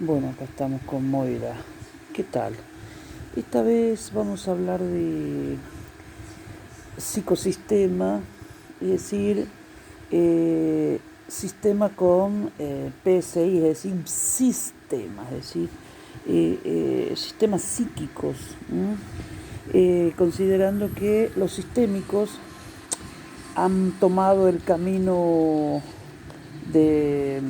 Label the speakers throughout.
Speaker 1: Bueno, acá estamos con Moira. ¿Qué tal? Esta vez vamos a hablar de psicosistema, es decir, eh, sistema con PSI, es decir, un sistema, es decir, sistemas psíquicos, considerando que los sistémicos han tomado el camino de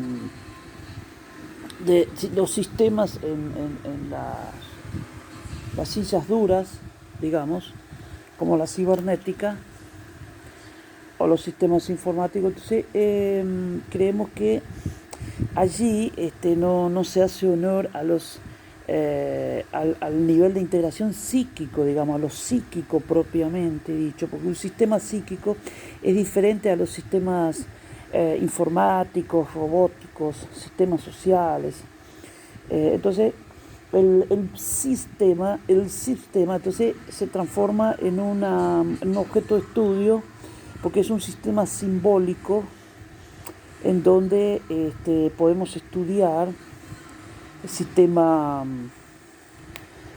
Speaker 1: los sistemas en las ciencias duras, digamos, como la cibernética o los sistemas informáticos. Entonces, creemos que allí no se hace honor a al nivel de integración psíquico, digamos, a lo psíquico propiamente dicho, porque un sistema psíquico es diferente a los sistemas informáticos, robóticos, sistemas sociales. Entonces, el sistema entonces se transforma en un objeto de estudio porque es un sistema simbólico en donde podemos estudiar el sistema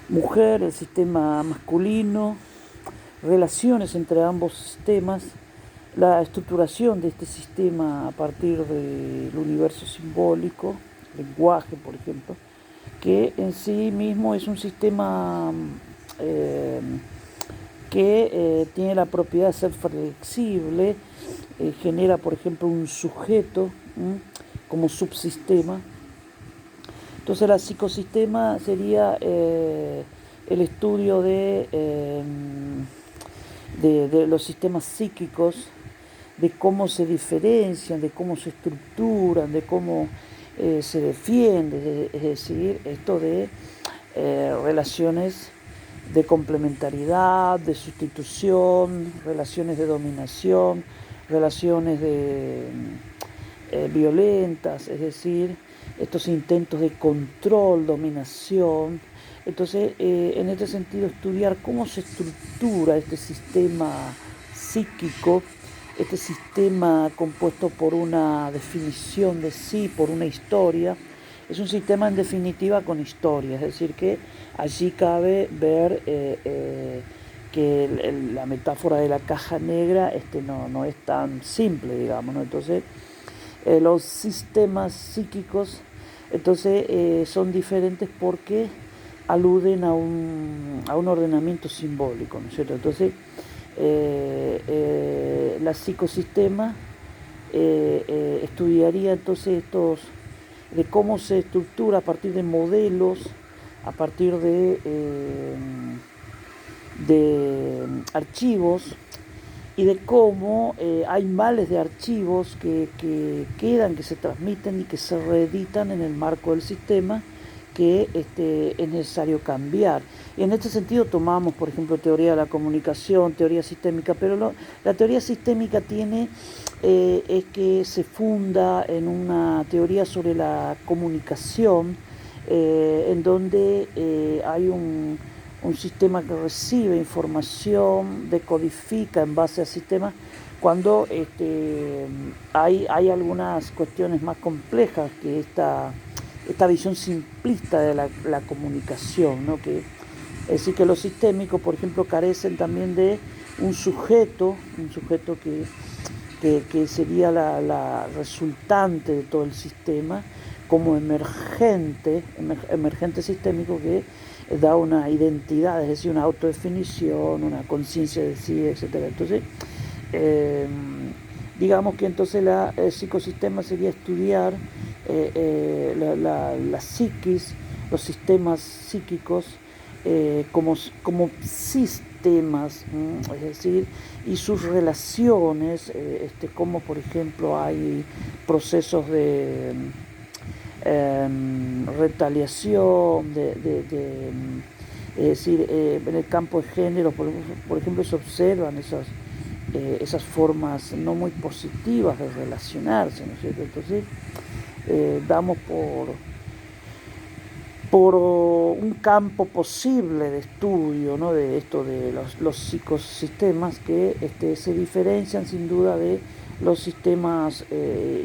Speaker 1: mujer, el sistema masculino, relaciones entre ambos sistemas, la estructuración de este sistema a partir del universo simbólico, lenguaje, por ejemplo, que en sí mismo es un sistema eh, que tiene la propiedad de ser flexible, genera, por ejemplo, un sujeto como subsistema. Entonces, el psicosistema sería el estudio de los sistemas psíquicos, de cómo se diferencian, de cómo se estructuran, de cómo se defiende, es decir, esto de relaciones de complementariedad, de sustitución, relaciones de dominación, relaciones violentas, es decir, estos intentos de control, dominación. Entonces, en este sentido, estudiar cómo se estructura este sistema psíquico, este sistema compuesto por una definición de sí, por una historia, es un sistema en definitiva con historia, es decir, que allí cabe ver que la metáfora de la caja negra no es tan simple, digamos, ¿no? Entonces, los sistemas psíquicos son diferentes porque aluden a un ordenamiento simbólico, ¿no es cierto? Entonces, la psicosistema estudiaría entonces de cómo se estructura a partir de modelos, a partir de archivos, y de cómo hay males de archivos que quedan, que se transmiten y que se reeditan en el marco del sistema que es necesario cambiar. Y en este sentido tomamos, por ejemplo, teoría de la comunicación, teoría sistémica, pero la teoría sistémica es que se funda en una teoría sobre la comunicación, en donde hay un sistema que recibe información, decodifica en base a sistemas, cuando hay algunas cuestiones más complejas que esta visión simplista de la comunicación, ¿no? Es decir, que los sistémicos, por ejemplo, carecen también de un sujeto que sería la resultante de todo el sistema, como emergente sistémico que da una identidad, es decir, una autodefinición, una conciencia de sí, etcétera. Entonces, digamos que entonces el psicosistema sería estudiar la psiquis, los sistemas psíquicos como sistemas, es decir, y sus relaciones, como por ejemplo hay procesos de retaliación, es decir, en el campo de género, por ejemplo, se observan esas formas no muy positivas de relacionarse, ¿no es cierto? Entonces, damos por un campo posible de estudio, ¿no? De esto de los psicosistemas que se diferencian sin duda de los sistemas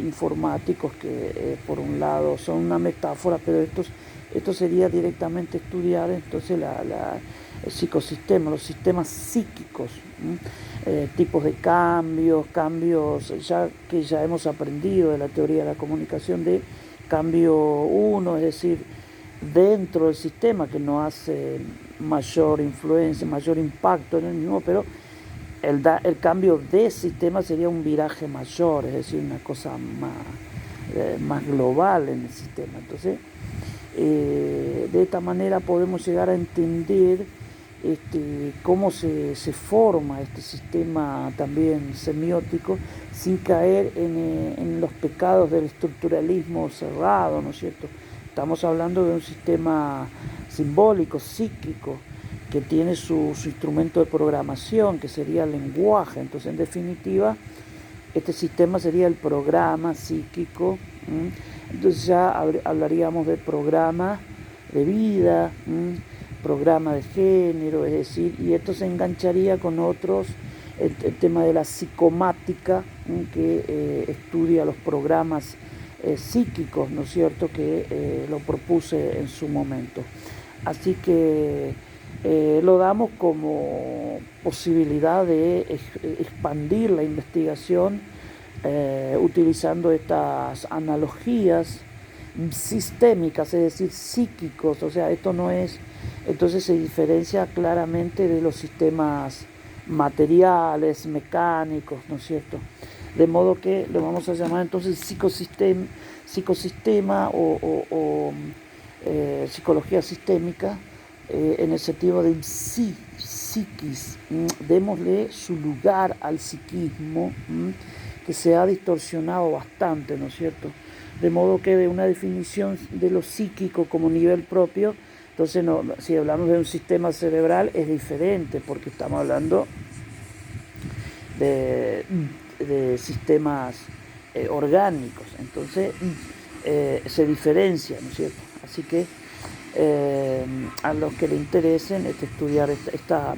Speaker 1: informáticos que por un lado son una metáfora, pero esto sería directamente estudiar entonces el psicosistema, los sistemas psíquicos, tipos de cambios ya que ya hemos aprendido de la teoría de la comunicación de cambio uno, es decir, dentro del sistema que no hace mayor influencia, mayor impacto en el mismo, pero el cambio de sistema sería un viraje mayor, es decir, una cosa más global en el sistema. Entonces, de esta manera podemos llegar a entender cómo se forma este sistema también semiótico sin caer en los pecados del estructuralismo cerrado, ¿no es cierto? Estamos hablando de un sistema simbólico, psíquico, que tiene su instrumento de programación, que sería el lenguaje. Entonces, en definitiva, este sistema sería el programa psíquico. Entonces ya hablaríamos de programa de vida, programa de género, es decir, y esto se engancharía con otros, el tema de la psicomática, que estudia los programas psíquicos, ¿no es cierto?, que lo propuse en su momento. Así que lo damos como posibilidad de expandir la investigación utilizando estas analogías sistémicas, es decir, psíquicos. O sea, esto no es, entonces se diferencia claramente de los sistemas materiales, mecánicos, ¿no es cierto? De modo que lo vamos a llamar entonces psicosistema o psicología sistémica, en el sentido de psiquis. Démosle su lugar al psiquismo, que se ha distorsionado bastante, ¿no es cierto? De modo que de una definición de lo psíquico como nivel propio, entonces si hablamos de un sistema cerebral es diferente, porque estamos hablando de sistemas orgánicos, entonces se diferencia, ¿no es cierto? Así que a los que le interesen estudiar esta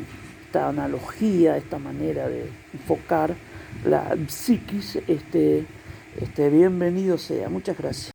Speaker 1: analogía, esta manera de enfocar la psiquis, bienvenido sea. Muchas gracias.